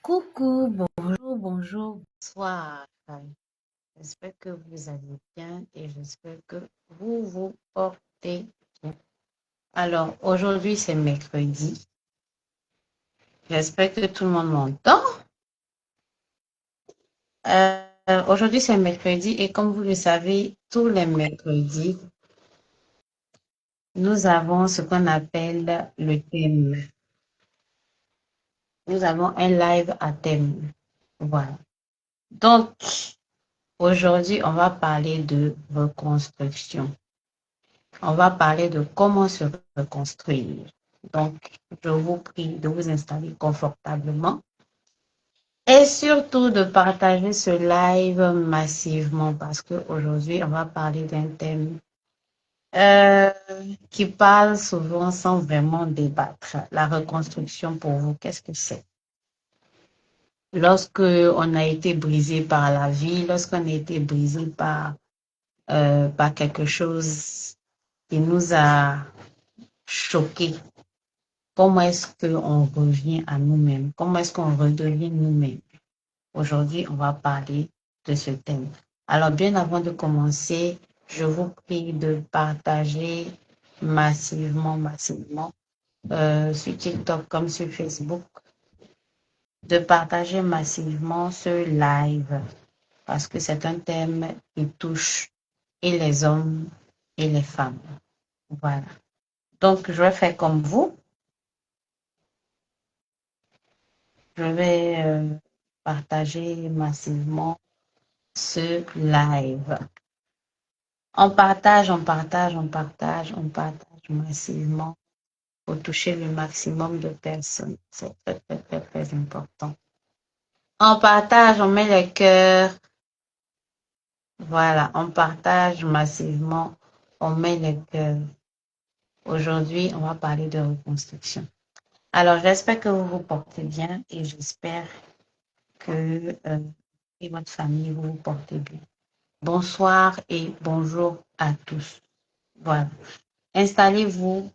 Coucou, bonjour, bonjour, bonsoir. J'espère que vous allez bien et j'espère que vous vous portez bien. Alors, aujourd'hui, c'est mercredi. J'espère que tout le monde m'entend. Aujourd'hui, c'est mercredi et comme vous le savez, tous les mercredis, nous avons ce qu'on appelle le thème. Nous avons un live à thème. Voilà. Donc, aujourd'hui, on va parler de reconstruction. On va parler de comment se reconstruire. Donc, je vous prie de vous installer confortablement et surtout de partager ce live massivement parce qu'aujourd'hui, on va parler d'un thème euh, qui parle souvent sans vraiment débattre. La reconstruction pour vous, qu'est-ce que c'est? Lorsque on a été brisé par la vie, lorsqu'on a été brisé par quelque chose qui nous a choqués, comment est-ce qu'on revient à nous-mêmes? Comment est-ce qu'on redevient nous-mêmes? Aujourd'hui, on va parler de ce thème. Alors, bien avant de commencer, je vous prie de partager massivement, sur TikTok comme sur Facebook, de partager massivement ce live parce que c'est un thème qui touche et les hommes et les femmes. Voilà. Donc, je vais faire comme vous. Je vais partager massivement ce live. On partage massivement pour toucher le maximum de personnes. C'est très, très, très, très important. On partage, on met les cœurs. Voilà, on partage massivement, on met les cœurs. Aujourd'hui, on va parler de reconstruction. Alors, j'espère que vous vous portez bien et j'espère que et votre famille, vous vous portez bien. Bonsoir et bonjour à tous. Voilà. Installez-vous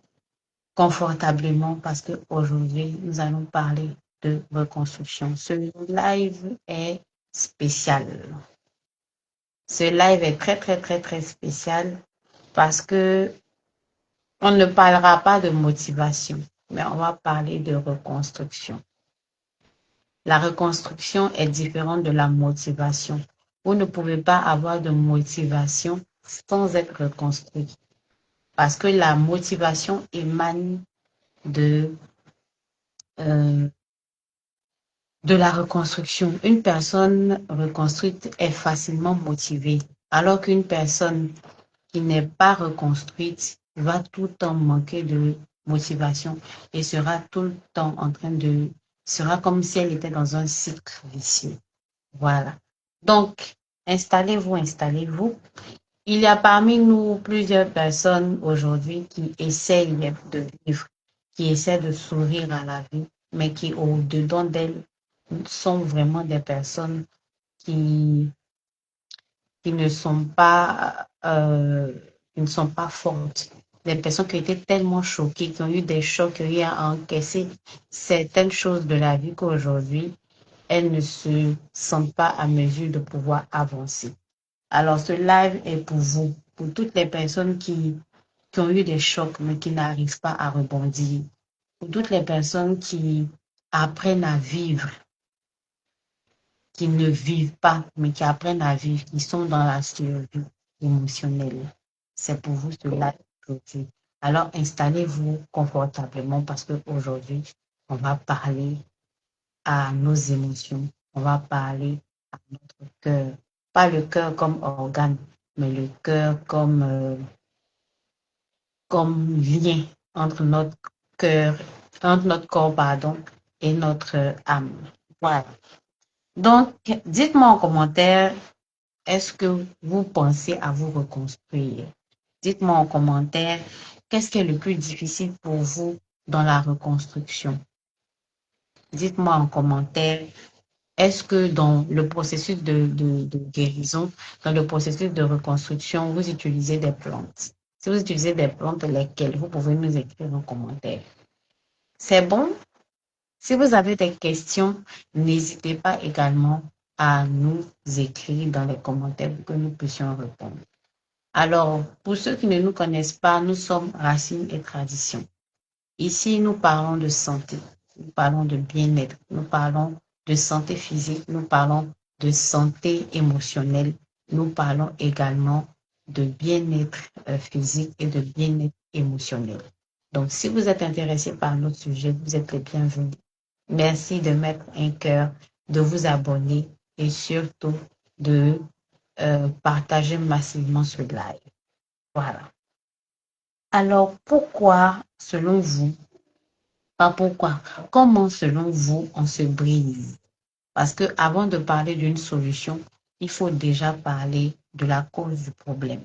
confortablement parce qu'aujourd'hui, nous allons parler de reconstruction. Ce live est spécial. Ce live est très, très, très, très spécial parce que on ne parlera pas de motivation, mais on va parler de reconstruction. La reconstruction est différente de la motivation. Vous ne pouvez pas avoir de motivation sans être reconstruit. Parce que la motivation émane de, euh, de la reconstruction. Une personne reconstruite est facilement motivée, alors qu'une personne qui n'est pas reconstruite va tout le temps manquer de motivation et sera tout le temps sera comme si elle était dans un cycle vicieux. Voilà. Donc, installez-vous. Il y a parmi nous plusieurs personnes aujourd'hui qui essayent de vivre, qui essaient de sourire à la vie, mais qui au-dedans d'elles sont vraiment des personnes qui, qui ne sont pas, qui ne sont pas fortes. Des personnes qui ont été tellement choquées, qui ont eu des chocs, qui ont eu à encaisser certaines choses de la vie qu'aujourd'hui, elles ne se sentent pas à mesure de pouvoir avancer. Alors, ce live est pour vous, pour toutes les personnes qui ont eu des chocs, mais qui n'arrivent pas à rebondir. Pour toutes les personnes qui apprennent à vivre, qui ne vivent pas, mais qui apprennent à vivre, qui sont dans la survie émotionnelle. C'est pour vous ce live aujourd'hui. Alors, installez-vous confortablement parce qu'aujourd'hui, on va parler à nos émotions. On va parler à notre cœur. Pas le cœur comme organe, mais le cœur comme lien entre notre cœur, entre notre corps, pardon, et notre âme. Voilà. Donc, dites-moi en commentaire, est-ce que vous pensez à vous reconstruire? Dites-moi en commentaire, qu'est-ce qui est le plus difficile pour vous dans la reconstruction? Dites-moi en commentaire, est-ce que dans le processus de guérison, dans le processus de reconstruction, vous utilisez des plantes? Si vous utilisez des plantes, lesquelles? Vous pouvez nous écrire en commentaire. C'est bon? Si vous avez des questions, n'hésitez pas également à nous écrire dans les commentaires pour que nous puissions répondre. Alors, pour ceux qui ne nous connaissent pas, nous sommes Racines et Traditions. Ici, nous parlons de santé, nous parlons de bien-être, nous parlons de santé physique, nous parlons de santé émotionnelle, nous parlons également de bien-être physique et de bien-être émotionnel. Donc, si vous êtes intéressé par notre sujet, vous êtes les bienvenus. Merci de mettre un cœur, de vous abonner et surtout de partager massivement ce live. Voilà. Alors, pourquoi, selon vous, pas pourquoi, comment, selon vous, on se brise? Parce que avant de parler d'une solution, il faut déjà parler de la cause du problème.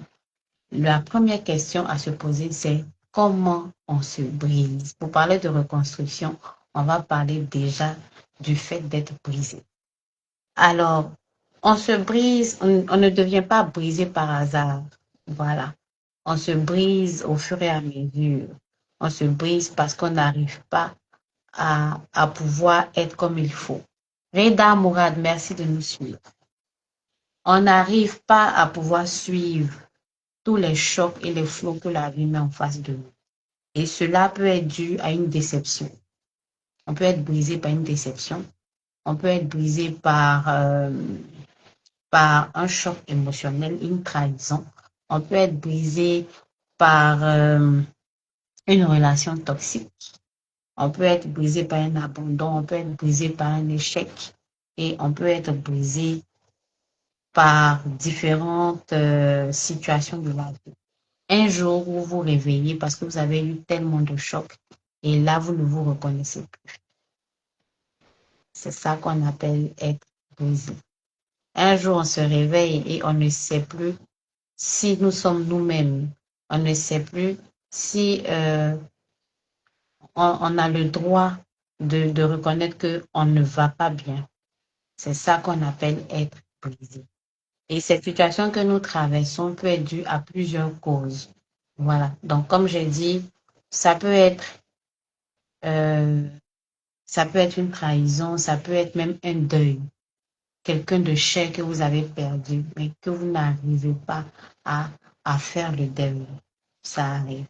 La première question à se poser, c'est comment on se brise? Pour parler de reconstruction, on va parler déjà du fait d'être brisé. Alors, on se brise, on ne devient pas brisé par hasard. Voilà. On se brise au fur et à mesure. On se brise parce qu'on n'arrive pas à pouvoir être comme il faut. Reda Mourad, merci de nous suivre. On n'arrive pas à pouvoir suivre tous les chocs et les flots que la vie met en face de nous. Et cela peut être dû à une déception. On peut être brisé par une déception. On peut être brisé par un choc émotionnel, une trahison. On peut être brisé par une relation toxique. On peut être brisé par un abandon, on peut être brisé par un échec et on peut être brisé par différentes situations de la vie. Un jour, vous vous réveillez parce que vous avez eu tellement de chocs et là, vous ne vous reconnaissez plus. C'est ça qu'on appelle être brisé. Un jour, on se réveille et on ne sait plus si nous sommes nous-mêmes. On ne sait plus si on a le droit de reconnaître qu'on ne va pas bien. C'est ça qu'on appelle être brisé. Et cette situation que nous traversons peut être due à plusieurs causes. Voilà. Donc, comme j'ai dit, ça peut être, euh, ça peut être une trahison, ça peut être même un deuil. Quelqu'un de cher que vous avez perdu, mais que vous n'arrivez pas à faire le deuil. Ça arrive.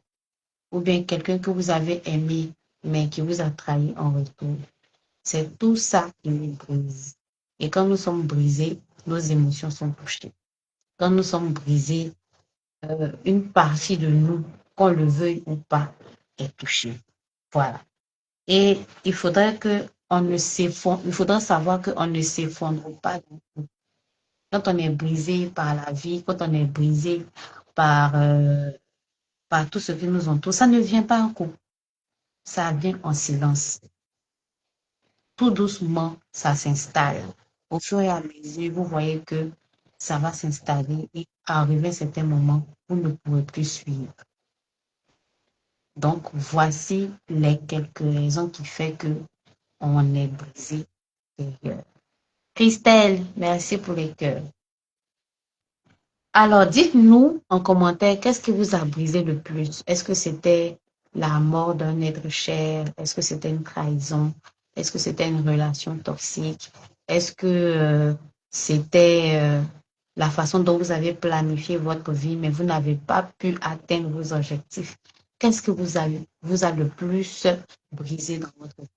Ou bien quelqu'un que vous avez aimé, mais qui vous a trahi en retour. C'est tout ça qui nous brise. Et quand nous sommes brisés, nos émotions sont touchées. Quand nous sommes brisés, une partie de nous, qu'on le veuille ou pas, est touchée. Voilà. Et il faudrait il faudra savoir qu'on ne s'effondre pas. Quand on est brisé par la vie, quand on est brisé par, par tout ce qui nous entoure, ça ne vient pas un coup. Ça vient en silence. Tout doucement, ça s'installe. Au fur et à mesure, vous voyez que ça va s'installer et arriver à un certain moment, vous ne pourrez plus suivre. Donc, voici les quelques raisons qui font que on est brisé. Christelle, merci pour les cœurs. Alors, dites-nous en commentaire, qu'est-ce qui vous a brisé le plus? Est-ce que c'était la mort d'un être cher? Est-ce que c'était une trahison? Est-ce que c'était une relation toxique? Est-ce que c'était la façon dont vous avez planifié votre vie, mais vous n'avez pas pu atteindre vos objectifs? Qu'est-ce que vous a le plus brisé dans votre vie?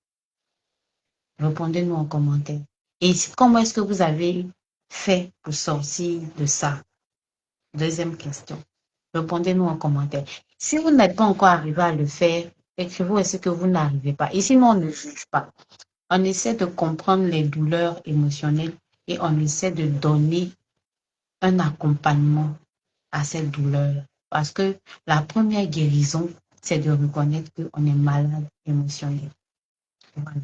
Répondez-nous en commentaire. Et comment est-ce que vous avez fait pour sortir de ça? Deuxième question. Répondez-nous en commentaire. Si vous n'êtes pas encore arrivé à le faire, écrivez-vous est-ce que vous n'arrivez pas. Ici, nous, on ne juge pas. On essaie de comprendre les douleurs émotionnelles et on essaie de donner un accompagnement à cette douleur. Parce que la première guérison, c'est de reconnaître qu'on est malade émotionnel. Voilà.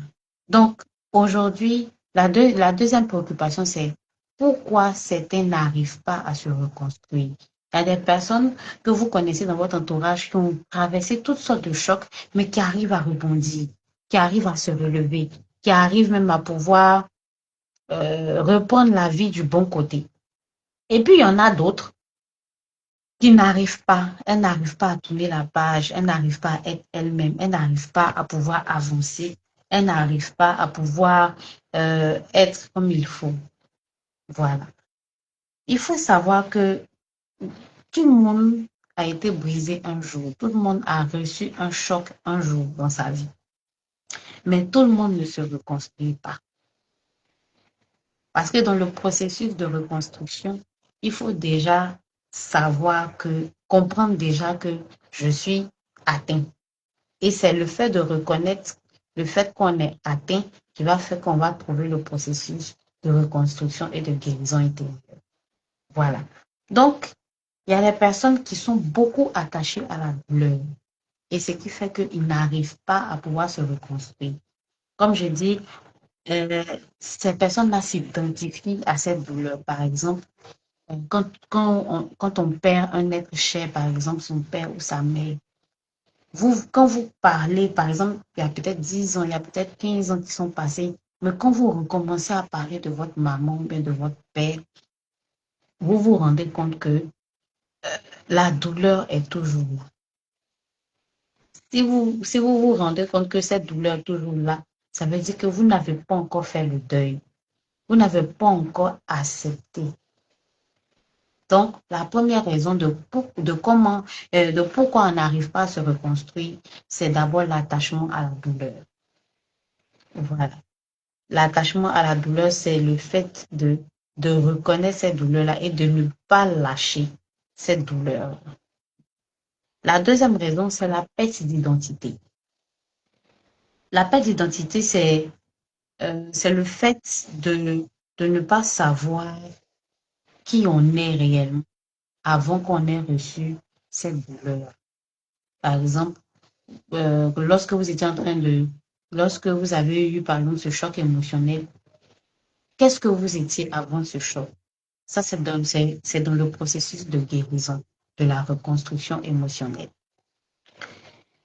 Donc, aujourd'hui, la deuxième préoccupation, c'est pourquoi certains n'arrivent pas à se reconstruire. Il y a des personnes que vous connaissez dans votre entourage qui ont traversé toutes sortes de chocs, mais qui arrivent à rebondir, qui arrivent à se relever, qui arrivent même à pouvoir reprendre la vie du bon côté. Et puis, il y en a d'autres qui n'arrivent pas, elles n'arrivent pas à tourner la page, elles n'arrivent pas à être elles-mêmes, elles n'arrivent pas à pouvoir avancer Elle n'arrive pas à pouvoir être comme il faut. Voilà. Il faut savoir que tout le monde a été brisé un jour. Tout le monde a reçu un choc un jour dans sa vie. Mais tout le monde ne se reconstruit pas. Parce que dans le processus de reconstruction, il faut déjà savoir que, comprendre déjà que je suis atteint. Et c'est le fait de reconnaître le fait qu'on est atteint qui va faire qu'on va trouver le processus de reconstruction et de guérison intérieure. Voilà. Donc, il y a des personnes qui sont beaucoup attachées à la douleur. Et ce qui fait qu'ils n'arrivent pas à pouvoir se reconstruire. Comme je dis, ces personnes-là s'identifient à cette douleur. Par exemple, quand on perd un être cher, par exemple son père ou sa mère, quand vous parlez, par exemple, il y a peut-être 10 ans, il y a peut-être 15 ans qui sont passés, mais quand vous recommencez à parler de votre maman ou bien de votre père, vous vous rendez compte que la douleur est toujours là. Si vous vous rendez compte que cette douleur est toujours là, ça veut dire que vous n'avez pas encore fait le deuil. Vous n'avez pas encore accepté. Donc, la première raison de pourquoi on n'arrive pas à se reconstruire, c'est d'abord l'attachement à la douleur. Voilà. L'attachement à la douleur, c'est le fait de reconnaître cette douleur-là et de ne pas lâcher cette douleur. La deuxième raison, c'est la perte d'identité. La perte d'identité, c'est le fait de ne pas savoir qui on est réellement avant qu'on ait reçu cette douleur. Par exemple, lorsque vous étiez lorsque vous avez eu, par exemple, ce choc émotionnel, qu'est-ce que vous étiez avant ce choc? Ça, c'est dans le processus de guérison, de la reconstruction émotionnelle.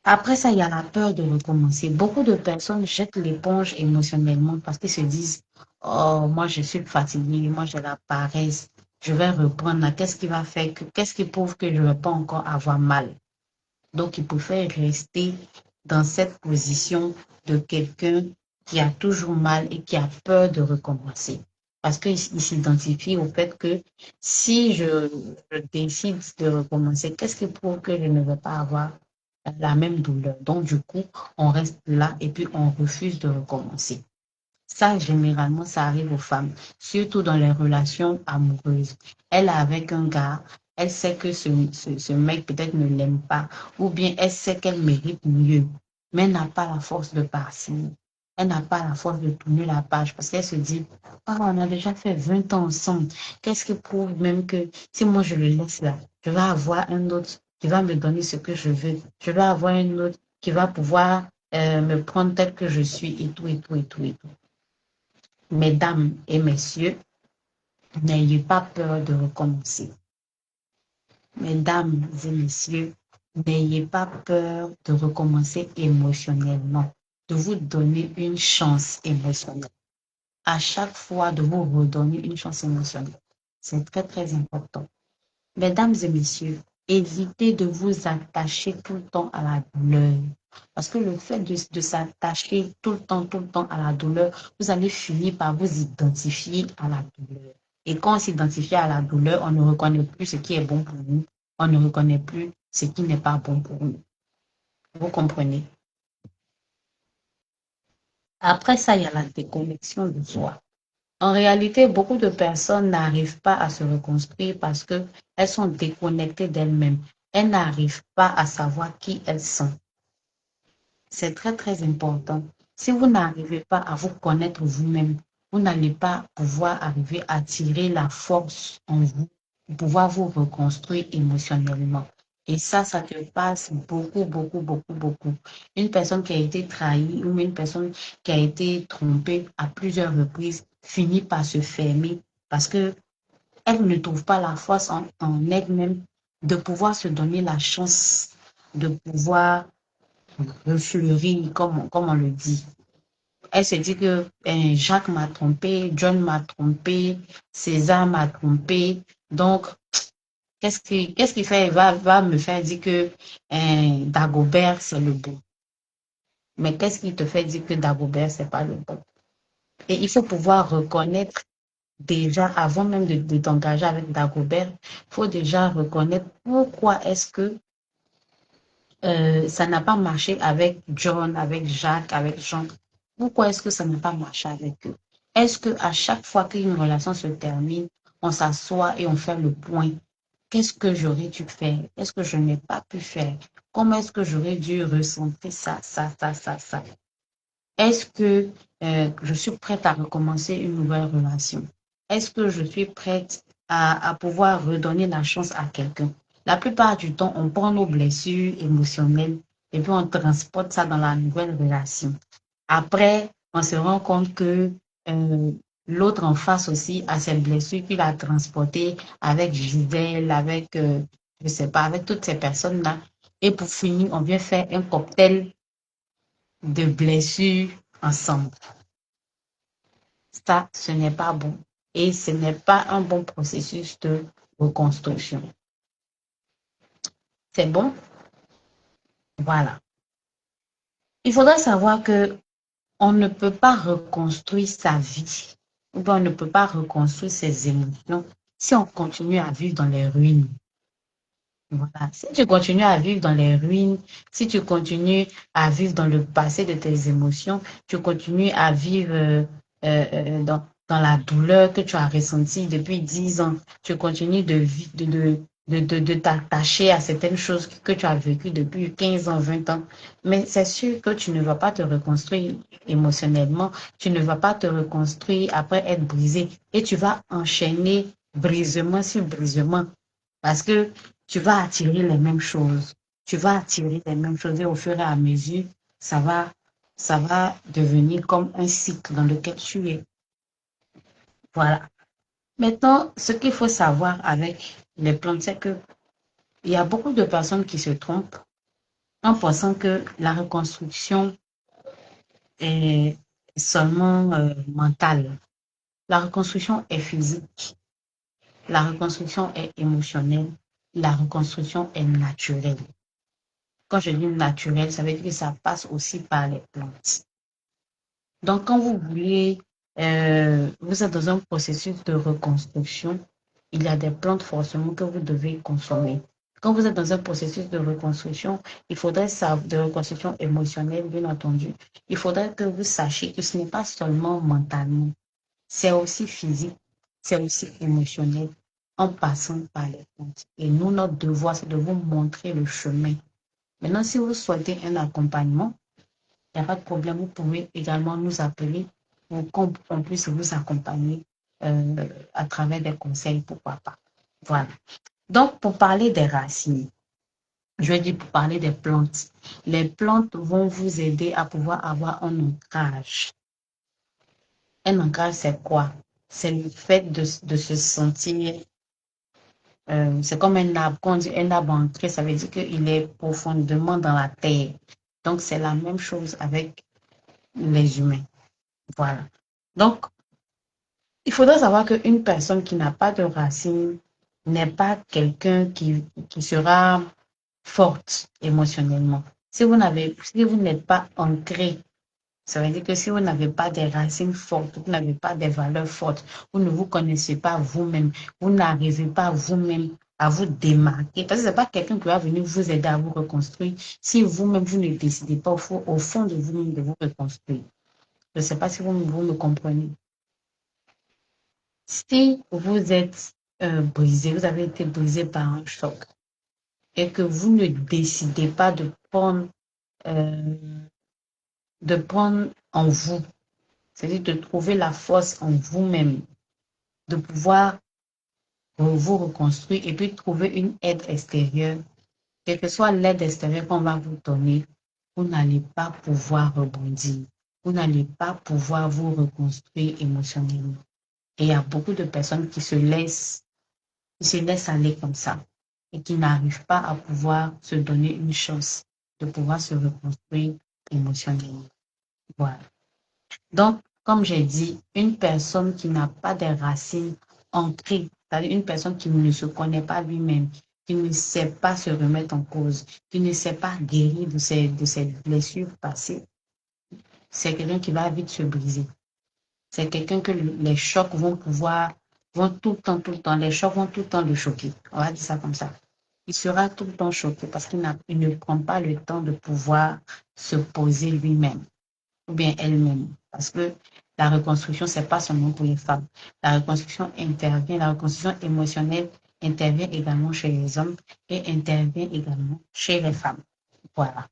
Après ça, il y a la peur de recommencer. Beaucoup de personnes jettent l'éponge émotionnellement parce qu'ils se disent, oh, moi, je suis fatiguée, moi, j'ai la paresse, je vais reprendre. Qu'est-ce qui va faire qu'est-ce qui prouve que je ne vais pas encore avoir mal? Donc, ils préfèrent rester dans cette position de quelqu'un qui a toujours mal et qui a peur de recommencer. Parce qu'il s'identifie au fait que si je décide de recommencer, qu'est-ce qui prouve que je ne vais pas avoir la même douleur? Donc, du coup, on reste là et puis on refuse de recommencer. Ça, généralement, ça arrive aux femmes, surtout dans les relations amoureuses. Elle est avec un gars, elle sait que ce mec peut-être ne l'aime pas, ou bien elle sait qu'elle mérite mieux, mais elle n'a pas la force de partir. Elle n'a pas la force de tourner la page parce qu'elle se dit, ah, on a déjà fait 20 ans ensemble. Qu'est-ce qui prouve même que si moi je le laisse là, je vais avoir un autre qui va me donner ce que je veux. Je vais avoir un autre qui va pouvoir me prendre tel que je suis et tout, et tout, et tout, et tout. Mesdames et messieurs, n'ayez pas peur de recommencer. Mesdames et messieurs, n'ayez pas peur de recommencer émotionnellement, de vous donner une chance émotionnelle. À chaque fois, de vous redonner une chance émotionnelle. C'est très, très important. Mesdames et messieurs, évitez de vous attacher tout le temps à la douleur. Parce que le fait de s'attacher tout le temps à la douleur, vous allez finir par vous identifier à la douleur. Et quand on s'identifie à la douleur, on ne reconnaît plus ce qui est bon pour nous. On ne reconnaît plus ce qui n'est pas bon pour nous. Vous comprenez? Après ça, il y a la déconnexion de soi. En réalité, beaucoup de personnes n'arrivent pas à se reconstruire parce qu'elles sont déconnectées d'elles-mêmes. Elles n'arrivent pas à savoir qui elles sont. C'est très, très important. Si vous n'arrivez pas à vous connaître vous-même, vous n'allez pas pouvoir arriver à tirer la force en vous pour pouvoir vous reconstruire émotionnellement. Et ça te passe beaucoup, beaucoup, beaucoup, beaucoup. Une personne qui a été trahie ou une personne qui a été trompée à plusieurs reprises finit par se fermer parce que elle ne trouve pas la force en elle-même de pouvoir se donner la chance de pouvoir refleurir, comme on le dit. Elle se dit que Jacques m'a trompé, John m'a trompé, César m'a trompé. Donc, qu'est-ce qui fait, va me faire dire que Dagobert, c'est le bon. Mais qu'est-ce qui te fait dire que Dagobert, c'est pas le bon? Et il faut pouvoir reconnaître déjà, avant même de t'engager avec Dagobert, il faut déjà reconnaître pourquoi est-ce que ça n'a pas marché avec John, avec Jacques, avec Jean. Pourquoi est-ce que ça n'a pas marché avec eux? Est-ce que à chaque fois qu'une relation se termine, on s'assoit et on fait le point? Qu'est-ce que j'aurais dû faire? Est-ce que je n'ai pas pu faire? Comment est-ce que j'aurais dû ressentir ça? Est-ce que je suis prête à recommencer une nouvelle relation? Est-ce que je suis prête à pouvoir redonner la chance à quelqu'un? La plupart du temps, on prend nos blessures émotionnelles et puis on transporte ça dans la nouvelle relation. Après, on se rend compte que euh, l'autre en face aussi a ses blessures qu'il a transportées avec Gisèle, avec, je sais pas, avec toutes ces personnes-là. Et pour finir, on vient faire un cocktail de blessures ensemble. Ça, ce n'est pas bon. Et ce n'est pas un bon processus de reconstruction. C'est bon? Voilà. Il faudra savoir que on ne peut pas reconstruire sa vie, ou bien on ne peut pas reconstruire ses émotions si on continue à vivre dans les ruines. Voilà. Si tu continues à vivre dans les ruines, si tu continues à vivre dans le passé de tes émotions, tu continues à vivre dans la douleur que tu as ressentie depuis 10 ans, tu continues de t'attacher à certaines choses que tu as vécues depuis 15 ans, 20 ans, mais c'est sûr que tu ne vas pas te reconstruire émotionnellement, tu ne vas pas te reconstruire après être brisé et tu vas enchaîner brisement sur brisement parce que tu vas attirer les mêmes choses. Tu vas attirer les mêmes choses et au fur et à mesure, ça va, ça va devenir comme un cycle dans lequel tu es. Voilà. Maintenant, ce qu'il faut savoir avec les plantes, c'est que il y a beaucoup de personnes qui se trompent en pensant que la reconstruction est seulement mentale. La reconstruction est physique, la reconstruction est émotionnelle, la reconstruction est naturelle. Quand je dis naturel, ça veut dire que ça passe aussi par les plantes. Donc, quand vous voulez, vous êtes dans un processus de reconstruction, il y a des plantes forcément que vous devez consommer. Quand vous êtes dans un processus de reconstruction, il faudrait savoir, de reconstruction émotionnelle, bien entendu, il faudrait que vous sachiez que ce n'est pas seulement mentalement, c'est aussi physique, c'est aussi émotionnel en passant par les plantes. Et nous, notre devoir, c'est de vous montrer le chemin. Maintenant, si vous souhaitez un accompagnement, il n'y a pas de problème. Vous pouvez également nous appeler pour qu'on puisse vous accompagner à travers des conseils, pourquoi pas. Voilà. Donc, pour parler des racines, je vais dire pour parler des plantes. Les plantes vont vous aider à pouvoir avoir un ancrage. Un ancrage, c'est quoi? C'est le fait de se sentir, c'est comme un arbre. Quand on dit un arbre ancré, ça veut dire qu'il est profondément dans la terre. Donc, c'est la même chose avec les humains. Voilà. Donc, il faudrait savoir qu'une personne qui n'a pas de racines n'est pas quelqu'un qui sera forte émotionnellement. Si vous n'êtes pas ancré, ça veut dire que si vous n'avez pas des racines fortes, vous n'avez pas des valeurs fortes, vous ne vous connaissez pas vous-même, vous n'arrivez pas vous-même à vous démarquer. Parce que ce n'est pas quelqu'un qui va venir vous aider à vous reconstruire si vous-même, vous ne décidez pas au fond de vous-même de vous reconstruire. Je ne sais pas si vous me comprenez. Si vous êtes brisé, vous avez été brisé par un choc et que vous ne décidez pas euh, de prendre en vous, c'est-à-dire de trouver la force en vous-même, de pouvoir vous reconstruire et puis trouver une aide extérieure, quelle que soit l'aide extérieure qu'on va vous donner, vous n'allez pas pouvoir rebondir. Vous n'allez pas pouvoir vous reconstruire émotionnellement. Et il y a beaucoup de personnes qui se laissent aller comme ça et qui n'arrivent pas à pouvoir se donner une chance de pouvoir se reconstruire émotionnellement. Voilà. Donc, comme j'ai dit, une personne qui n'a pas des racines ancrées, c'est-à-dire une personne qui ne se connaît pas lui-même, qui ne sait pas se remettre en cause, qui ne sait pas guérir de ses blessures passées, c'est quelqu'un qui va vite se briser. C'est quelqu'un que les chocs vont tout le temps, les chocs vont tout le temps le choquer. On va dire ça comme ça. Il sera tout le temps choqué parce qu'il ne prend pas le temps de pouvoir se poser lui-même ou bien elle-même. Parce que la reconstruction, c'est pas seulement pour les femmes. La reconstruction intervient, la reconstruction émotionnelle intervient également chez les hommes et intervient également chez les femmes. Voilà.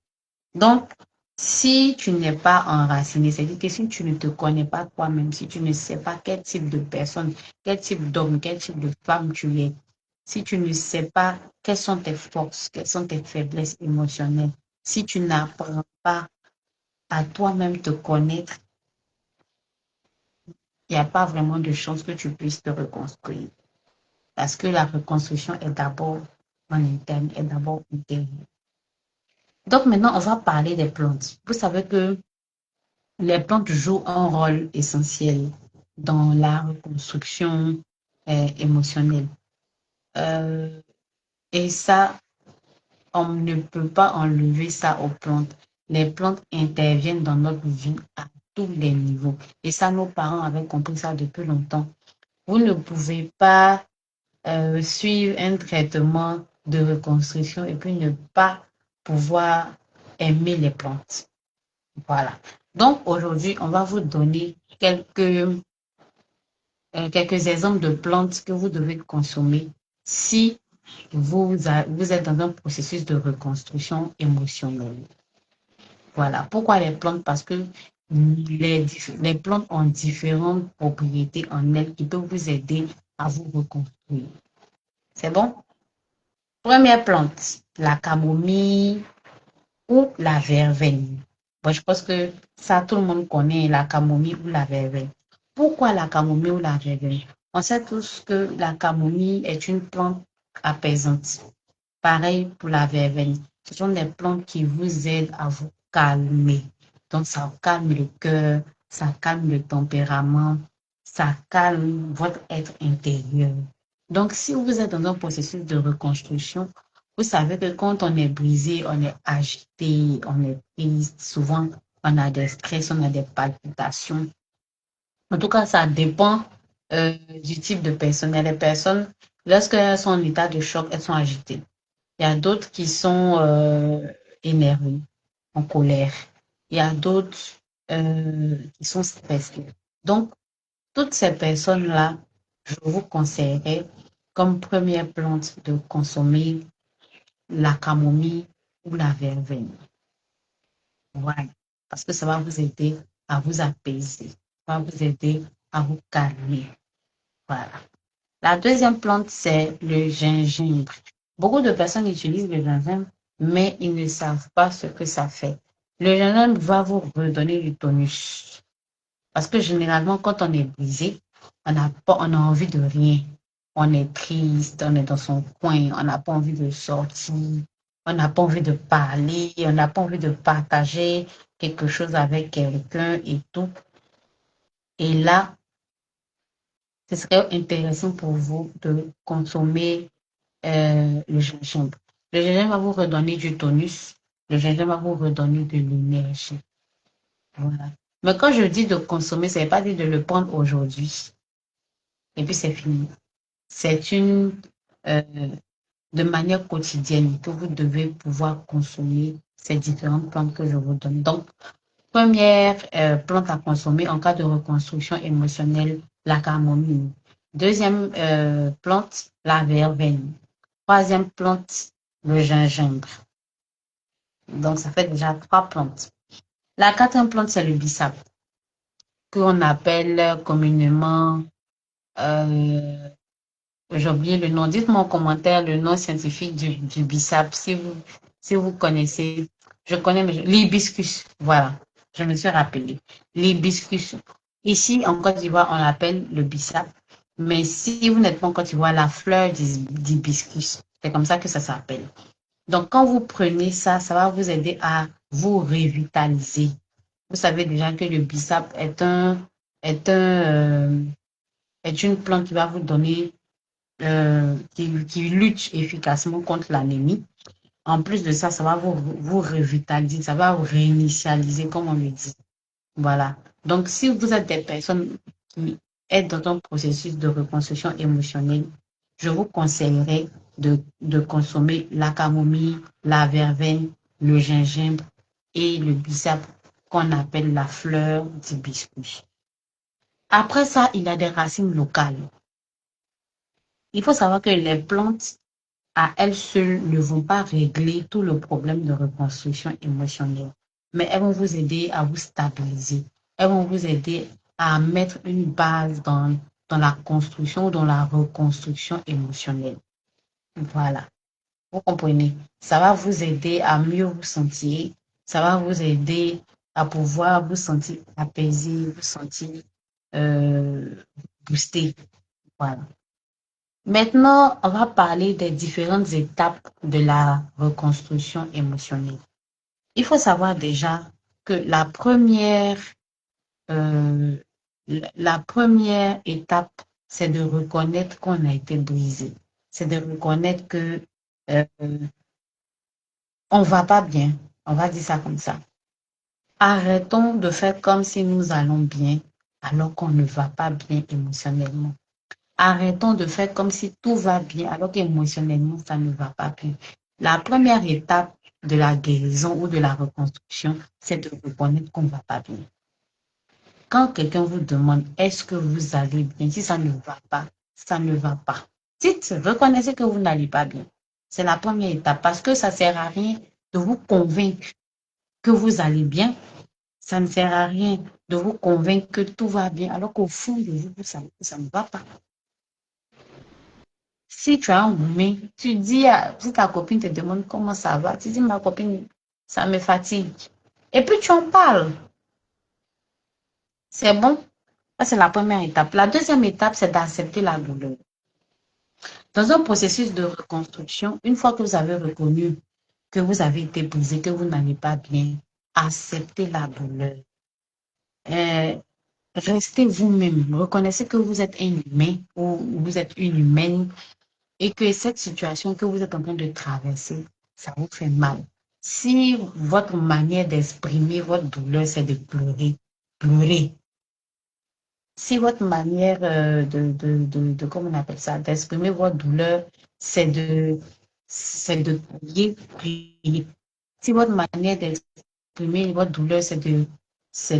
Donc, si tu n'es pas enraciné, c'est-à-dire que si tu ne te connais pas toi-même, si tu ne sais pas quel type de personne, quel type d'homme, quel type de femme tu es, si tu ne sais pas quelles sont tes forces, quelles sont tes faiblesses émotionnelles, si tu n'apprends pas à toi-même te connaître, il n'y a pas vraiment de chance que tu puisses te reconstruire. Parce que la reconstruction est d'abord en interne, est d'abord intérieure. Donc maintenant, on va parler des plantes. Vous savez que les plantes jouent un rôle essentiel dans la reconstruction émotionnelle. Euh, et ça, on ne peut pas enlever ça aux plantes. Les plantes interviennent dans notre vie à tous les niveaux. Et ça, nos parents avaient compris ça depuis longtemps. Vous ne pouvez pas suivre un traitement de reconstruction et puis ne pas pouvoir aimer les plantes. Voilà. Donc aujourd'hui, on va vous donner quelques exemples de plantes que vous devez consommer si vous êtes dans un processus de reconstruction émotionnelle. Voilà. Pourquoi les plantes? Parce que les plantes ont différentes propriétés en elles qui peuvent vous aider à vous reconstruire. C'est bon? Première plante, la camomille ou la verveine. Bon, je pense que ça, tout le monde connaît la camomille ou la verveine. Pourquoi la camomille ou la verveine? On sait tous que la camomille est une plante apaisante. Pareil pour la verveine. Ce sont des plantes qui vous aident à vous calmer. Donc, ça calme le cœur, ça calme le tempérament, ça calme votre être intérieur. Donc, si vous êtes dans un processus de reconstruction, vous savez que quand on est brisé, on est agité, on est triste, souvent on a des stress, on a des palpitations. En tout cas, ça dépend du type de personne. Il y a des personnes, lorsqu'elles sont en état de choc, elles sont agitées. Il y a d'autres qui sont énervés, en colère. Il y a d'autres qui sont stressés. Donc, toutes ces personnes-là, je vous conseillerais comme première plante de consommer la camomille ou la verveine. Voilà. Parce que ça va vous aider à vous apaiser. Ça va vous aider à vous calmer. Voilà. La deuxième plante, c'est le gingembre. Beaucoup de personnes utilisent le gingembre, mais ils ne savent pas ce que ça fait. Le gingembre va vous redonner du tonus. Parce que généralement, quand on est brisé, on a envie de rien. On est triste, on est dans son coin, on n'a pas envie de sortir, on n'a pas envie de parler, on n'a pas envie de partager quelque chose avec quelqu'un et tout. Et là, ce serait intéressant pour vous de consommer le gingembre. Le gingembre va vous redonner du tonus. Le gingembre va vous redonner de l'énergie. Voilà. Mais quand je dis de consommer, ça ne veut pas dire de le prendre aujourd'hui. Et puis c'est fini. C'est euh, de manière quotidienne que vous devez pouvoir consommer ces différentes plantes que je vous donne. Donc, première plante à consommer en cas de reconstruction émotionnelle, la camomille. Deuxième plante, la verveine. Troisième plante, le gingembre. Donc, ça fait déjà 3 plantes. La quatrième plante, c'est le bissap, qu'on appelle communément, j'ai oublié le nom. Dites-moi en commentaire le nom scientifique du bissap, si vous connaissez. Je connais, mais l'hibiscus. Voilà, je me suis rappelé. L'hibiscus. Ici, en Côte d'Ivoire, on l'appelle le bissap. Mais si vous n'êtes pas en Côte d'Ivoire, la fleur d'hibiscus. C'est comme ça que ça s'appelle. Donc, quand vous prenez ça, ça va vous aider à vous revitaliser. Vous savez déjà que le bissap est est une plante qui va vous donner, qui lutte efficacement contre l'anémie. En plus de ça, ça va vous revitaliser, ça va vous réinitialiser, comme on le dit. Voilà. Donc, si vous êtes des personnes qui êtes dans un processus de reconstruction émotionnelle, je vous conseillerais de consommer la camomille, la verveine, le gingembre et le bissap qu'on appelle la fleur d'hibiscus. Après ça, il y a des racines locales. Il faut savoir que les plantes, à elles seules, ne vont pas régler tout le problème de reconstruction émotionnelle, mais elles vont vous aider à vous stabiliser. Elles vont vous aider à mettre une base dans la construction ou dans la reconstruction émotionnelle. Voilà, vous comprenez? Ça va vous aider à mieux vous sentir. Ça va vous aider à pouvoir vous sentir apaisé, vous sentir euh, boosté. Voilà. Maintenant, on va parler des différentes étapes de la reconstruction émotionnelle. Il faut savoir déjà que euh, la première étape, c'est de reconnaître qu'on a été brisé. C'est de reconnaître que euh, on va pas bien. On va dire ça comme ça. Arrêtons de faire comme si nous allons bien alors qu'on ne va pas bien émotionnellement. Arrêtons de faire comme si tout va bien alors qu'émotionnellement, ça ne va pas bien. La première étape de la guérison ou de la reconstruction, c'est de reconnaître qu'on ne va pas bien. Quand quelqu'un vous demande est-ce que vous allez bien, si ça ne va pas, ça ne va pas. Dites, reconnaissez que vous n'allez pas bien. C'est la première étape parce que ça ne sert à rien de vous convaincre que vous allez bien. Ça ne sert à rien de vous convaincre que tout va bien alors qu'au fond de vous, vous savez que ça ne va pas. Si tu as un rhume, tu dis, si ta copine te demande comment ça va, tu dis, ma copine, ça me fatigue. Et puis tu en parles. C'est bon? Ça, c'est la première étape. La deuxième étape, c'est d'accepter la douleur. Dans un processus de reconstruction, une fois que vous avez reconnu que vous avez été brisé, que vous n'allez pas bien, acceptez la douleur. Euh, Restez vous-même. Reconnaissez que vous êtes un humain ou vous êtes une humaine et que cette situation que vous êtes en train de traverser, ça vous fait mal. Si votre manière d'exprimer votre douleur, c'est de pleurer, pleurez. Si votre manière comment on appelle ça, d'exprimer votre douleur, c'est de prier, prier. Si votre manière d'exprimer votre douleur, c'est de, c'est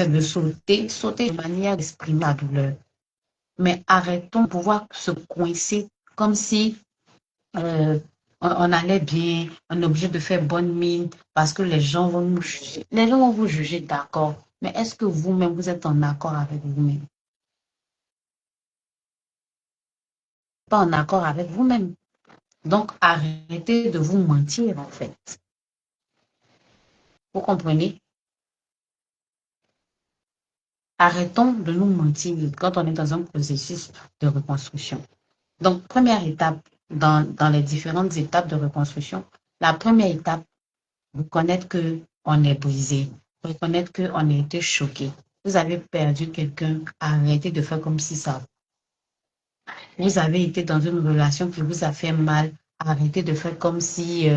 de sauter, sauter de manière d'exprimer la douleur. Mais arrêtons de pouvoir se coincer comme si euh, on allait bien, on est obligé de faire bonne mine parce que les gens vont nous juger. Les gens vont vous juger, d'accord. Mais est-ce que vous-même, vous êtes en accord avec vous-même? Pas en accord avec vous-même. Donc, arrêtez de vous mentir, en fait. Vous comprenez? Arrêtons de nous mentir quand on est dans un processus de reconstruction. Donc, première étape, dans les différentes étapes de reconstruction, la première étape, reconnaître qu'on est brisé, reconnaître qu'on a été choqué. Vous avez perdu quelqu'un, arrêtez de faire comme si ça. Vous avez été dans une relation qui vous a fait mal, arrêtez de faire comme si,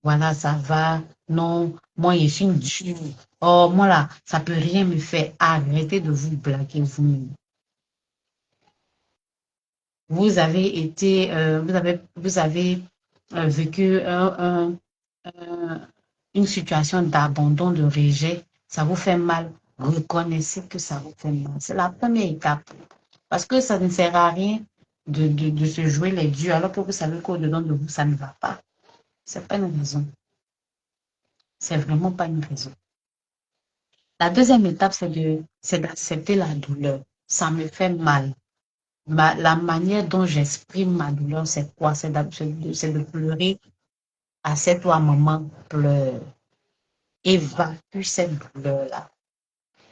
voilà, ça va. Non, moi, je suis une dure. Oh, moi, là, ça peut rien me faire. Arrêtez de vous blaguer vous-même. Vous avez été, vous avez vécu une situation d'abandon, de rejet, ça vous fait mal, reconnaissez que ça vous fait mal. C'est la première étape. Parce que ça ne sert à rien de se jouer les dieux alors que vous savez qu'au-dedans de vous, ça ne va pas. C'est pas une raison. C'est vraiment pas une raison. La deuxième étape, c'est d'accepter la douleur. Ça me fait mal. La manière dont j'exprime ma douleur, c'est quoi? C'est de pleurer. Assieds-toi, maman, pleure. Évacue cette douleur-là.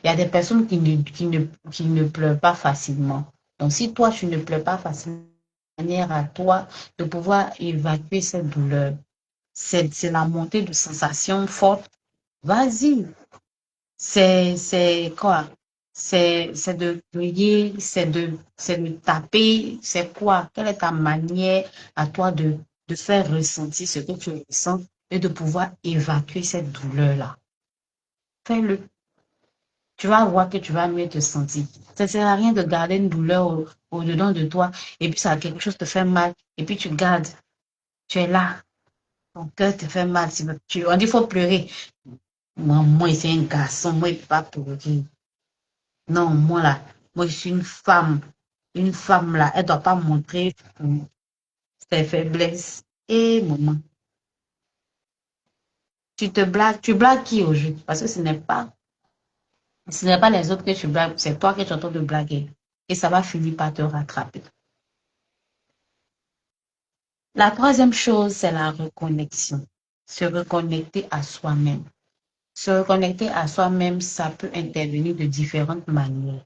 Il y a des personnes qui ne pleurent pas facilement. Donc, si toi, tu ne pleures pas facilement, manière à toi de pouvoir évacuer cette douleur, c'est la montée de sensations fortes. Vas-y. C'est quoi? C'est de crier, c'est de taper. C'est quoi? Quelle est ta manière à toi de faire ressentir ce que tu ressens? et de pouvoir évacuer cette douleur-là. Fais-le. Tu vas voir que tu vas mieux te sentir. Ça ne sert à rien de garder une douleur au-dedans de toi et puis ça, quelque chose te fait mal et puis tu gardes. Tu es là. Ton cœur te fait mal. On dit qu'il faut pleurer. Moi, c'est un garçon. Moi, il ne peut pas pleurer. Non, moi, là, moi, je suis une femme. Une femme, là, elle ne doit pas montrer ses faiblesses. Et maman, tu blagues qui au jeu? Parce que ce n'est pas les autres que tu blagues, c'est toi que tu entends de blaguer. Et ça va finir par te rattraper. La troisième chose, c'est la reconnexion. Se reconnecter à soi-même. Se reconnecter à soi-même, ça peut intervenir de différentes manières.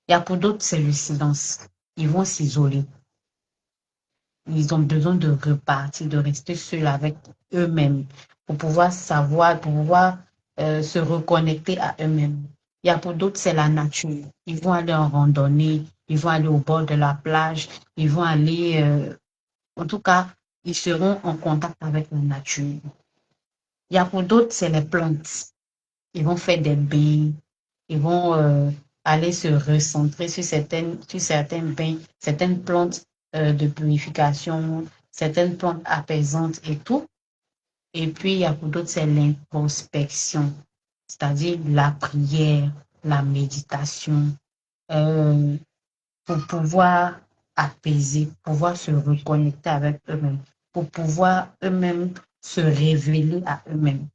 Il y a pour d'autres, c'est le silence. Ils vont s'isoler. Ils ont besoin de repartir, de rester seuls avec eux-mêmes pour pouvoir savoir, pour pouvoir se reconnecter à eux-mêmes. Il y a pour d'autres, c'est la nature. Ils vont aller en randonnée, ils vont aller au bord de la plage, ils vont aller, en tout cas, ils seront en contact avec la nature. Il y a pour d'autres, c'est les plantes. Ils vont faire des bains, ils vont aller se recentrer sur certains bains, certaines plantes de purification, certaines plantes apaisantes et tout. Et puis, il y a pour d'autres, c'est l'introspection, c'est-à-dire la prière, la méditation, euh, pour pouvoir apaiser, pouvoir se reconnecter avec eux-mêmes, pour pouvoir eux-mêmes se révéler à eux-mêmes.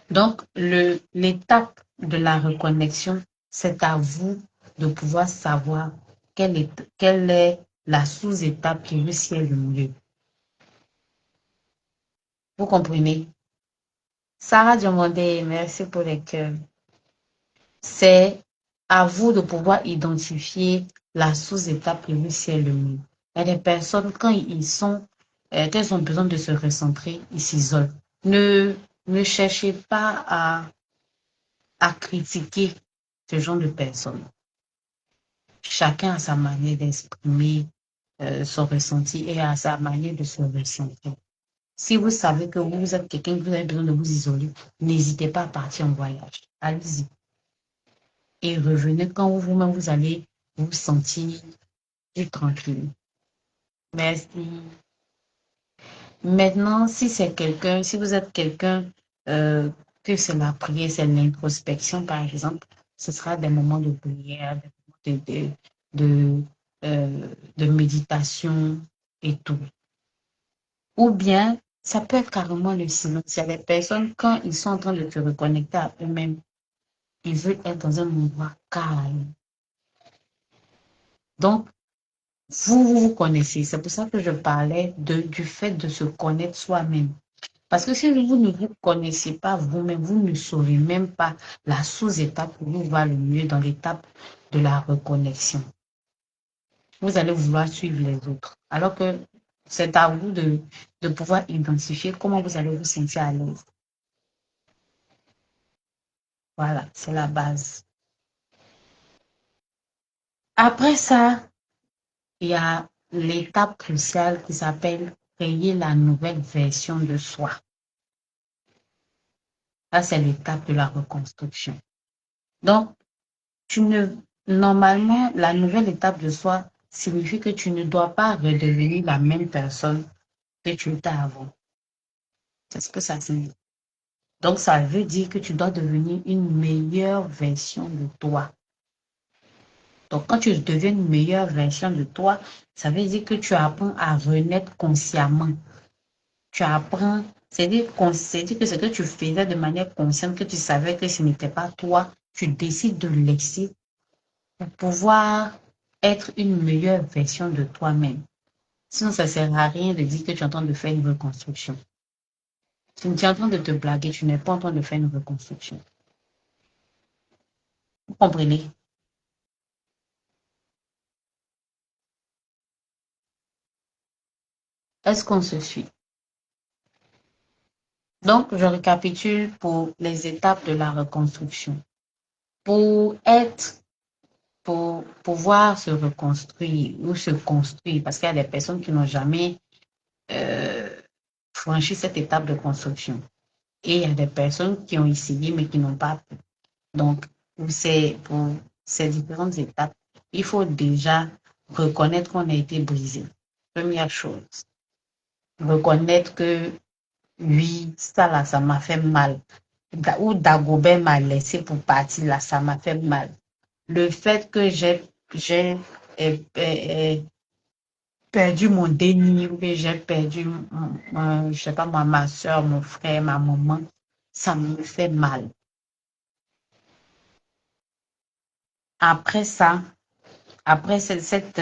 Donc, l'étape de la reconnexion, c'est à vous de pouvoir savoir quelle est la sous-étape qui vous sied le mieux. Vous comprenez? Sarah Diomandé, merci pour les cœurs. C'est à vous de pouvoir identifier la sous-étape qui vous sied le mieux. Il y a des personnes, quand elles ont besoin de se recentrer, ils s'isolent. Ne cherchez pas à critiquer ce genre de personnes. Chacun a sa manière d'exprimer son ressenti et a sa manière de se ressentir. Si vous savez que vous êtes quelqu'un que vous avez besoin de vous isoler, n'hésitez pas à partir en voyage. Allez-y. Et revenez quand vous-même vous allez vous sentir plus tranquille. Merci. Maintenant, si vous êtes quelqu'un euh, que c'est la prière, c'est l'introspection, par exemple, ce sera des moments de prière, des moments de, de méditation et tout. Ou bien, ça peut être carrément le silence. Il y a des personnes, quand ils sont en train de se reconnecter à eux-mêmes, ils veulent être dans un endroit calme. Donc, vous connaissez. C'est pour ça que je parlais du fait de se connaître soi-même. Parce que si vous ne vous connaissez pas vous-même, vous ne saurez même pas la sous-étape où vous va le mieux dans l'étape de la reconnexion. Vous allez vouloir suivre les autres. Alors que c'est à vous de pouvoir identifier comment vous allez vous sentir à l'aise. Voilà, c'est la base. Après ça, il y a l'étape cruciale qui s'appelle créer la nouvelle version de soi. Ça, c'est l'étape de la reconstruction. Donc, normalement, la nouvelle étape de soi signifie que tu ne dois pas redevenir la même personne que tu étais avant. C'est ce que ça signifie. Donc, ça veut dire que tu dois devenir une meilleure version de toi. Donc, quand tu deviens une meilleure version de toi, ça veut dire que tu apprends à renaître consciemment. Tu apprends, c'est-à-dire que ce que tu faisais de manière consciente, que tu savais que ce n'était pas toi, tu décides de le laisser pour pouvoir être une meilleure version de toi-même. Sinon, ça ne sert à rien de dire que tu es en train de faire une reconstruction. Tu es en train de te blaguer, tu n'es pas en train de faire une reconstruction. Vous comprenez? Est-ce qu'on se suit? Donc, je récapitule pour les étapes de la reconstruction. Pour pouvoir se reconstruire ou se construire, parce qu'il y a des personnes qui n'ont jamais franchi cette étape de construction. Et il y a des personnes qui ont essayé mais qui n'ont pas pu. Donc, pour ces différentes étapes, il faut déjà reconnaître qu'on a été brisé. Première chose, reconnaître que oui, ça là, ça m'a fait mal. Ou Dagobert m'a laissé pour partir là, ça m'a fait mal. Le fait que j'ai perdu mon déni, ou j'ai perdu, je sais pas moi, ma soeur, mon frère, ma maman, ça me fait mal. Après ça, après cette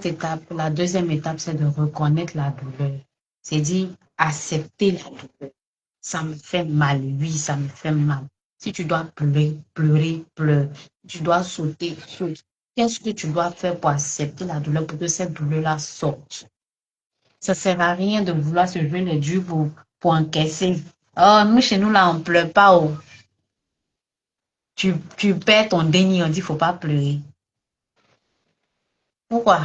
étape, la deuxième étape, c'est de reconnaître la douleur. C'est dire accepter la douleur. Ça me fait mal, oui, ça me fait mal. Si tu dois pleurer, pleurer, pleure. Tu dois sauter, saute. Qu'est-ce que tu dois faire pour accepter la douleur, pour que cette douleur-là sorte? Ça ne sert à rien de vouloir se jouer les durs pour encaisser. Oh, nous, chez nous, là, on ne pleure pas. Oh. Tu perds ton déni, on dit, il ne faut pas pleurer. Pourquoi?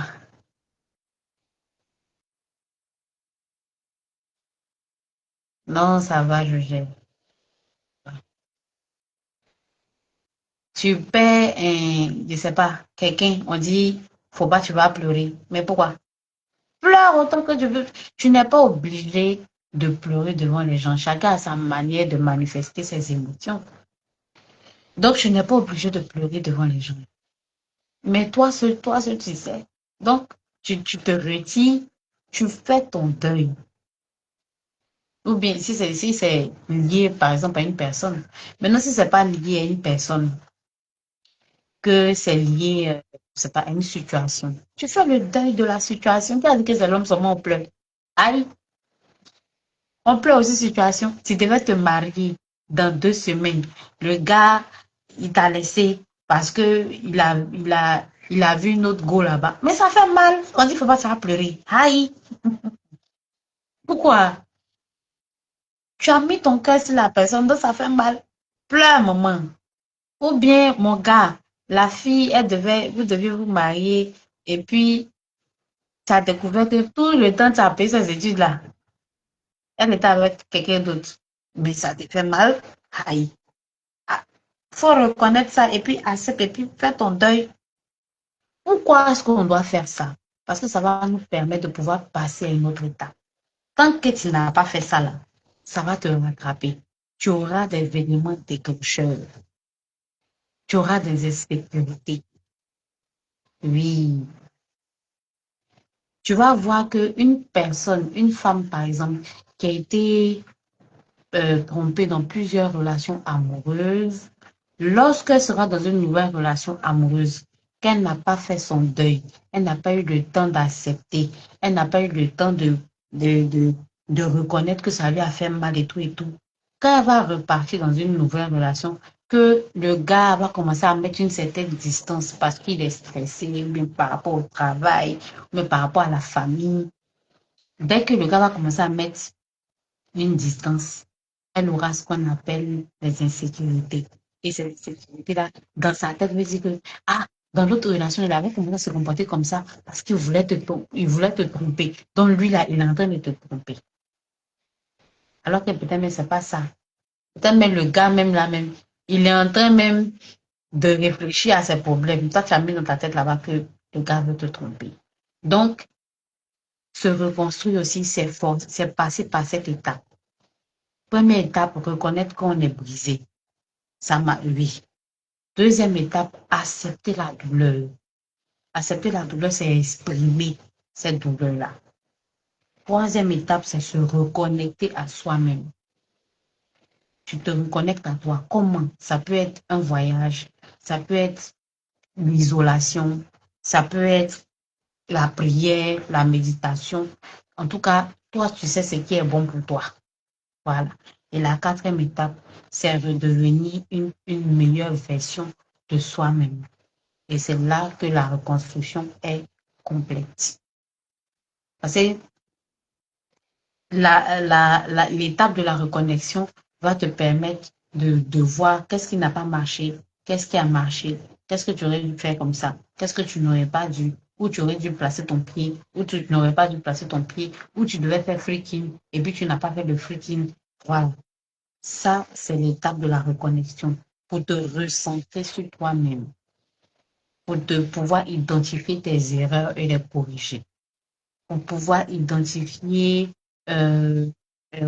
Non, ça va, je gère. Tu perds un, je sais pas, quelqu'un, on dit, faut pas, tu vas pleurer. Mais pourquoi? Pleure autant que tu veux. Tu n'es pas obligé de pleurer devant les gens. Chacun a sa manière de manifester ses émotions. Donc, je n'ai pas obligé de pleurer devant les gens. Mais toi seul, tu sais. Donc, tu te retires, tu fais ton deuil. Ou bien, si c'est lié, par exemple, à une personne. Maintenant, si c'est pas lié à une personne, que c'est lié, c'est pas à une situation. Tu fais le deuil de la situation. Qui a dit que c'est l'homme seulement on pleure? Aïe, on pleure aussi situation. Tu devais te marier dans 2 semaines. Le gars, il t'a laissé parce que il a vu une autre go là-bas. Mais ça fait mal. On dit qu'il ne faut pas se faire pleurer. Aïe, pourquoi? Tu as mis ton cœur sur la personne, donc ça fait mal. Pleure, maman. Ou bien, mon gars, la fille, vous deviez vous marier et puis tu as découvert que tout le temps tu as payé ces études-là. Elle était avec quelqu'un d'autre. Mais ça te fait mal. Aïe. Ah, faut reconnaître ça et puis accepter et puis faire ton deuil. Pourquoi est-ce qu'on doit faire ça? Parce que ça va nous permettre de pouvoir passer à une autre étape. Tant que tu n'as pas fait ça là, ça va te rattraper. Tu auras des événements déclencheurs. Tu auras des insécurités. Oui. Tu vas voir qu'une personne, une femme par exemple, qui a été trompée dans plusieurs relations amoureuses, lorsqu'elle sera dans une nouvelle relation amoureuse, qu'elle n'a pas fait son deuil, elle n'a pas eu le temps d'accepter, elle n'a pas eu le temps de, de, de reconnaître que ça lui a fait mal et tout, quand elle va repartir dans une nouvelle relation, que le gars va commencer à mettre une certaine distance parce qu'il est stressé, bien par rapport au travail, mais par rapport à la famille, dès que le gars va commencer à mettre une distance, elle aura ce qu'on appelle les insécurités. Et ces insécurités-là, dans sa tête, veut dire que, ah, dans l'autre relation, il avait commencé à se comporter comme ça parce il voulait te tromper. Donc lui, là, il est en train de te tromper. Alors que peut-être même, c'est pas ça. Peut-être même le gars, même là, même, il est en train même de réfléchir à ses problèmes. Toi, tu as mis dans ta tête là-bas que le gars veut te tromper. Donc, se reconstruire aussi, c'est passer par cette étape. Première étape, reconnaître qu'on est brisé. Ça m'a, oui. Deuxième étape, accepter la douleur. Accepter la douleur, c'est exprimer cette douleur-là. Troisième étape, c'est se reconnecter à soi-même. Tu te reconnectes à toi. Comment? Ça peut être un voyage, ça peut être l'isolation, ça peut être la prière, la méditation. En tout cas, toi, tu sais ce qui est bon pour toi. Voilà. Et la quatrième étape, c'est redevenir une meilleure version de soi-même. Et c'est là que la reconstruction est complète. Parce que l'étape de la reconnexion va te permettre de voir qu'est-ce qui n'a pas marché, qu'est-ce qui a marché, qu'est-ce que tu aurais dû faire comme ça, qu'est-ce que tu n'aurais pas dû, où tu aurais dû placer ton pied, où tu n'aurais pas dû placer ton pied, où tu devais faire freaking et puis tu n'as pas fait le freaking. Voilà. Ça, c'est l'étape de la reconnexion pour te recentrer sur toi-même, pour te pouvoir identifier tes erreurs et les corriger, pour pouvoir identifier, euh,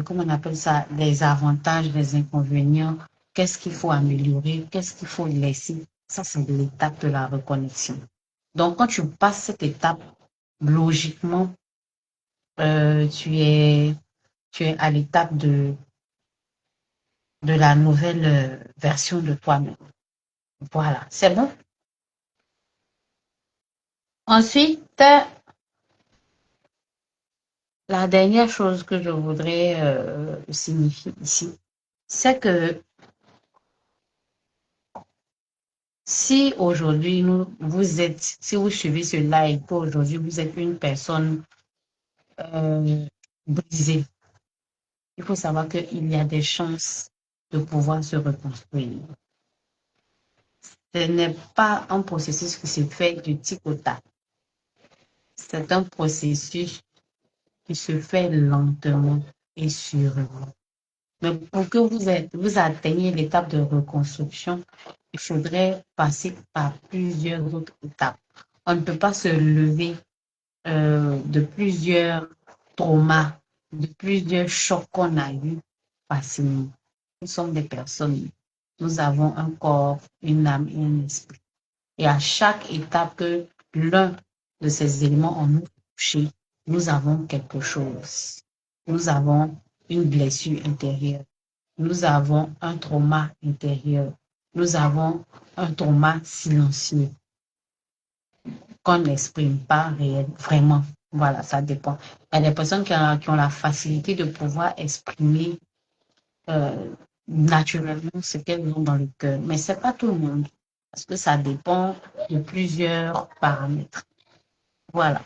comment on appelle ça, les avantages, les inconvénients, qu'est-ce qu'il faut améliorer, qu'est-ce qu'il faut laisser. Ça, c'est l'étape de la reconnexion. Donc, quand tu passes cette étape, logiquement, tu es à l'étape de la nouvelle version de toi-même. Voilà, c'est bon. Ensuite, la dernière chose que je voudrais signifier ici, c'est que si aujourd'hui si vous suivez ce live, qu'aujourd'hui vous êtes une personne euh, brisée, il faut savoir qu'il y a des chances de pouvoir se reconstruire. Ce n'est pas un processus qui se fait du tic au tac. C'est un processus qui se fait lentement et sûrement. Mais pour que vous atteigniez l'étape de reconstruction, il faudrait passer par plusieurs autres étapes. On ne peut pas se lever de plusieurs traumas, de plusieurs chocs qu'on a eus facilement. Nous sommes des personnes. Nous avons un corps, une âme et un esprit. Et à chaque étape que l'un de ces éléments en nous touché, nous avons quelque chose. Nous avons une blessure intérieure. Nous avons un trauma intérieur. Nous avons un trauma silencieux qu'on n'exprime pas vraiment. Voilà, ça dépend. Il y a des personnes qui ont la facilité de pouvoir exprimer euh, naturellement ce qu'elles ont dans le cœur. Mais ce n'est pas tout le monde, parce que ça dépend de plusieurs paramètres. Voilà.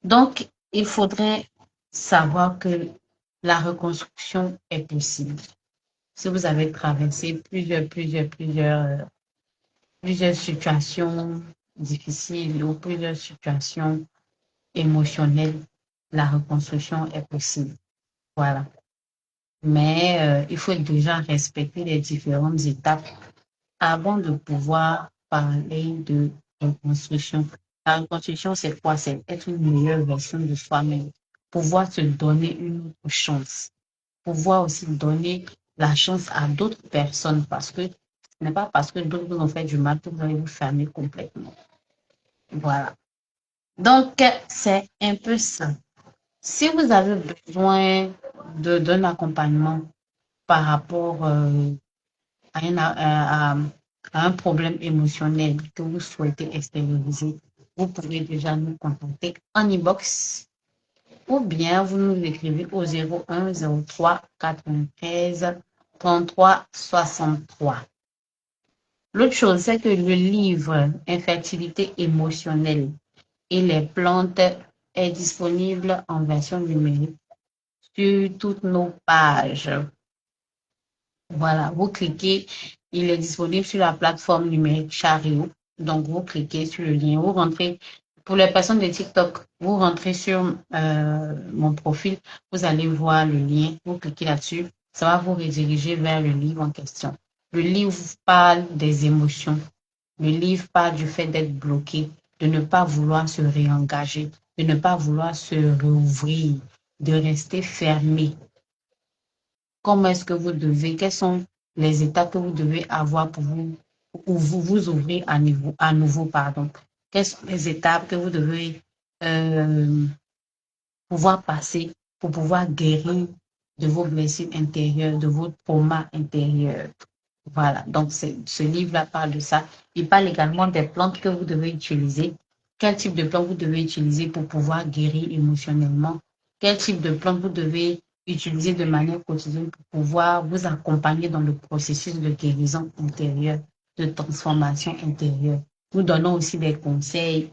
Donc, il faudrait savoir que la reconstruction est possible. Si vous avez traversé plusieurs situations difficiles ou plusieurs situations émotionnelles, la reconstruction est possible. Voilà. Mais il faut déjà respecter les différentes étapes avant de pouvoir parler de reconstruction. La reconstruction, c'est quoi? C'est être une meilleure version de soi-même, pouvoir se donner une autre chance, pouvoir aussi donner la chance à d'autres personnes parce que ce n'est pas parce que d'autres vous ont fait du mal que vous allez vous fermer complètement. Voilà. Donc, c'est un peu ça. Si vous avez besoin d'un accompagnement par rapport à un problème émotionnel que vous souhaitez extérioriser, vous pouvez déjà nous contacter en inbox ou bien vous nous écrivez au 01 03 93 33 63. L'autre chose, c'est que le livre Infertilité émotionnelle et les plantes est disponible en version numérique sur toutes nos pages. Voilà, vous cliquez, il est disponible sur la plateforme numérique Chariot. Donc, vous cliquez sur le lien, vous rentrez, pour les personnes de TikTok, vous rentrez sur mon profil, vous allez voir le lien, vous cliquez là-dessus, ça va vous rediriger vers le livre en question. Le livre parle des émotions, le livre parle du fait d'être bloqué, de ne pas vouloir se réengager, de ne pas vouloir se rouvrir, de rester fermé. Comment est-ce que vous devez, quelles sont les étapes que vous devez avoir pour vous ouvrir à nouveau, pardon. Quelles sont les étapes que vous devez euh, pouvoir passer pour pouvoir guérir de vos blessures intérieures, de vos traumas intérieurs. Voilà, donc ce livre-là parle de ça. Il parle également des plantes que vous devez utiliser. Quel type de plantes vous devez utiliser pour pouvoir guérir émotionnellement? Quel type de plantes vous devez utiliser de manière quotidienne pour pouvoir vous accompagner dans le processus de guérison intérieure, de transformation intérieure? Nous donnons aussi des conseils.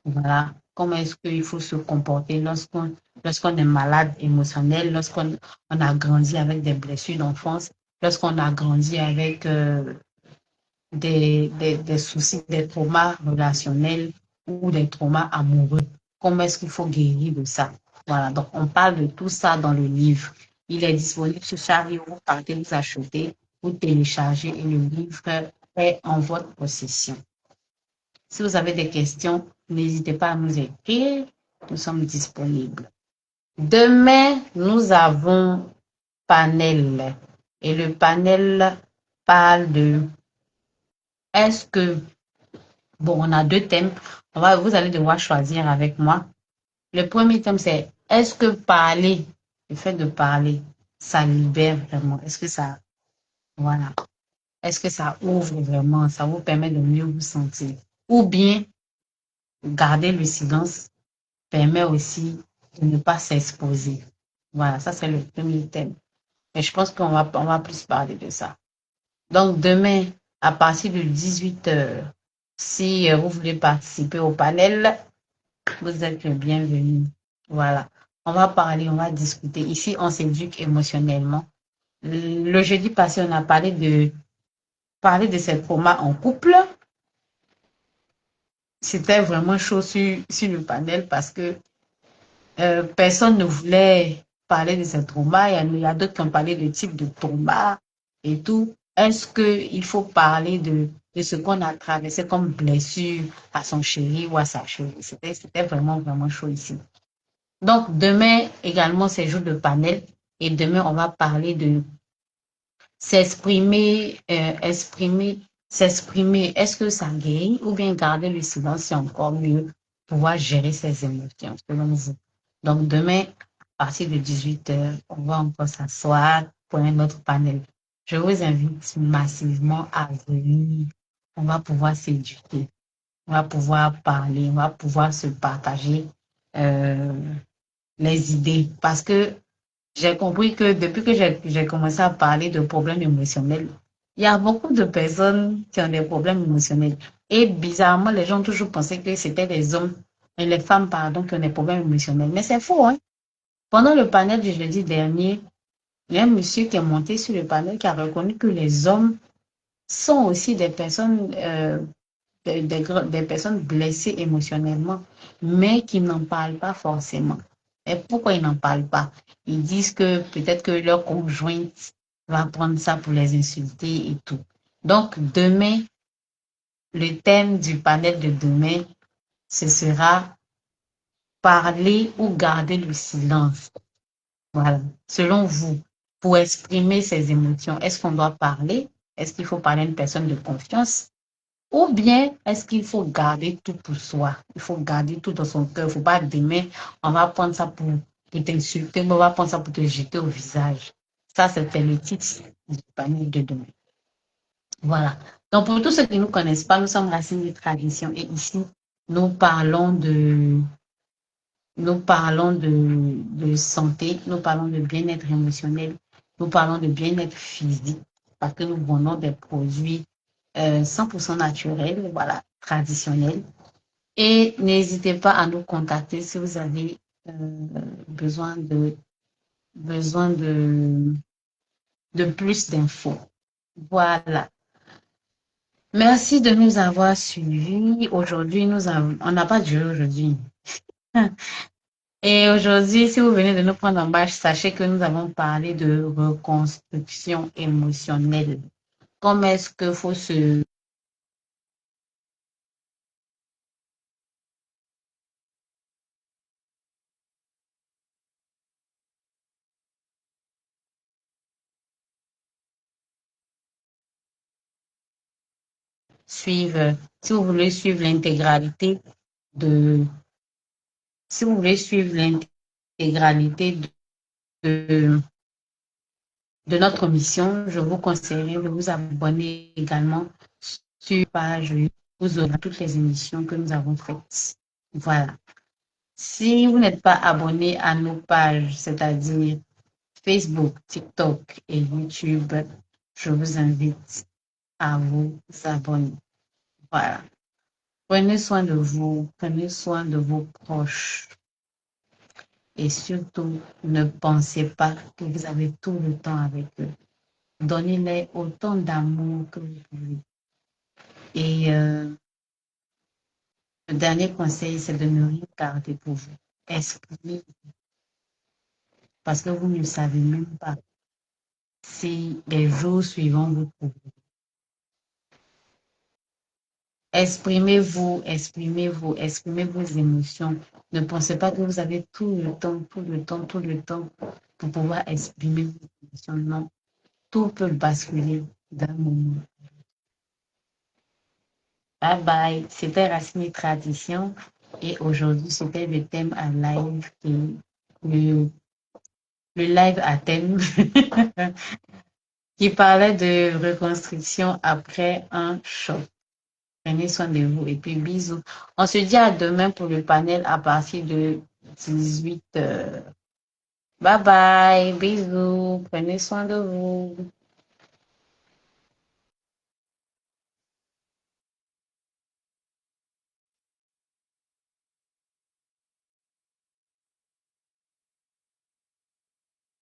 Voilà, comment est-ce qu'il faut se comporter lorsqu'on est malade émotionnel, lorsqu'on a grandi avec des blessures d'enfance, lorsqu'on a grandi avec des soucis, des traumas relationnels ou des traumas amoureux. Comment est-ce qu'il faut guérir de ça? Voilà, donc on parle de tout ça dans le livre. Il est disponible sur Charlie, vous partez, vous achetez, vous téléchargez et le livre est en votre possession. Si vous avez des questions, n'hésitez pas à nous écrire. Nous sommes disponibles. Demain, nous avons panel. Et le panel parle de est-ce que, bon, on a deux thèmes. Vous allez devoir choisir avec moi. Le premier thème, c'est est-ce que parler, le fait de parler, ça libère vraiment? Est-ce que ça, voilà. Est-ce que ça ouvre vraiment? Ça vous permet de mieux vous sentir? Ou bien, garder le silence permet aussi de ne pas s'exposer. Voilà, ça c'est le premier thème. Et je pense on va plus parler de ça. Donc demain, à partir de 18h, si vous voulez participer au panel, vous êtes le bienvenu. Voilà. On va parler, on va discuter. Ici, on s'éduque émotionnellement. Le jeudi passé, on a parler de ces traumas en couple. C'était vraiment chaud sur le panel parce que personne ne voulait parler de ces traumas. Il y a d'autres qui ont parlé de type de trauma et tout. Est-ce qu'il faut parler de ce qu'on a traversé comme blessure à son chéri ou à sa chérie? C'était vraiment, vraiment chaud ici. Donc, demain également, c'est jour de panel. Et demain, on va parler de s'exprimer. Est-ce que ça guérit ou bien garder le silence, c'est encore mieux pouvoir gérer ses émotions, selon vous. Donc, demain, à partir de 18h, on va encore s'asseoir pour un autre panel. Je vous invite massivement à venir. On va pouvoir s'éduquer. On va pouvoir parler. On va pouvoir se partager euh, les idées. Parce que j'ai compris que depuis que j'ai commencé à parler de problèmes émotionnels, il y a beaucoup de personnes qui ont des problèmes émotionnels. Et bizarrement, les gens ont toujours pensé que c'était les hommes et les femmes, pardon, qui ont des problèmes émotionnels. Mais c'est faux, hein. Pendant le panel du jeudi dernier, il y a un monsieur qui est monté sur le panel qui a reconnu que les hommes sont aussi des personnes, des personnes blessées émotionnellement, mais qui n'en parlent pas forcément. Et pourquoi ils n'en parlent pas? Ils disent que peut-être que leur conjointe va prendre ça pour les insulter et tout. Donc, demain, le thème du panel de demain, ce sera parler ou garder le silence. Voilà. Selon vous, pour exprimer ses émotions, est-ce qu'on doit parler? Est-ce qu'il faut parler à une personne de confiance? Ou bien est-ce qu'il faut garder tout pour soi? Il faut garder tout dans son cœur. Il ne faut pas demain, on va prendre ça pour t'insulter, on va prendre ça pour te jeter au visage. Ça, c'était le titre du panel de demain. Voilà. Donc, pour tous ceux qui ne nous connaissent pas, nous sommes Racines de Tradition et ici, nous parlons de, de santé, nous parlons de bien-être émotionnel, nous parlons de bien-être physique parce que nous vendons des produits 100% naturels, voilà, traditionnels. Et n'hésitez pas à nous contacter si vous avez euh, besoin besoin de plus d'infos. Voilà. Merci de nous avoir suivis. Aujourd'hui, on n'a pas de jeu aujourd'hui. Et aujourd'hui, si vous venez de nous prendre en bâche, sachez que nous avons parlé de reconstruction émotionnelle. Comment est-ce qu'il faut se suivre, si vous voulez suivre l'intégralité de, si vous voulez suivre l'intégralité de, de notre mission, je vous conseillerais de vous abonner également sur la page. Vous aurez toutes les émissions que nous avons faites. Voilà. Si vous n'êtes pas abonné à nos pages, c'est-à-dire Facebook, TikTok et YouTube, je vous invite à vous abonner. Voilà. Prenez soin de vous, prenez soin de vos proches et surtout, ne pensez pas que vous avez tout le temps avec eux. Donnez-les autant d'amour que vous pouvez. Et Le dernier conseil, c'est de ne rien garder pour vous. Exprimez, parce que vous ne savez même pas si les jours suivants vous trouvent. Exprimez-vous, exprimez-vous, exprimez vos émotions. Ne pensez pas que vous avez tout le temps, tout le temps, tout le temps pour pouvoir exprimer vos émotions. Non, tout peut basculer d'un moment. Bye bye. C'était Racine Tradition et aujourd'hui, c'était le thème à live et le, le live à thème qui parlait de reconstruction après un choc. Prenez soin de vous et puis bisous. On se dit à demain pour le panel à partir de 18 heures. Bye bye, bisous, prenez soin de vous.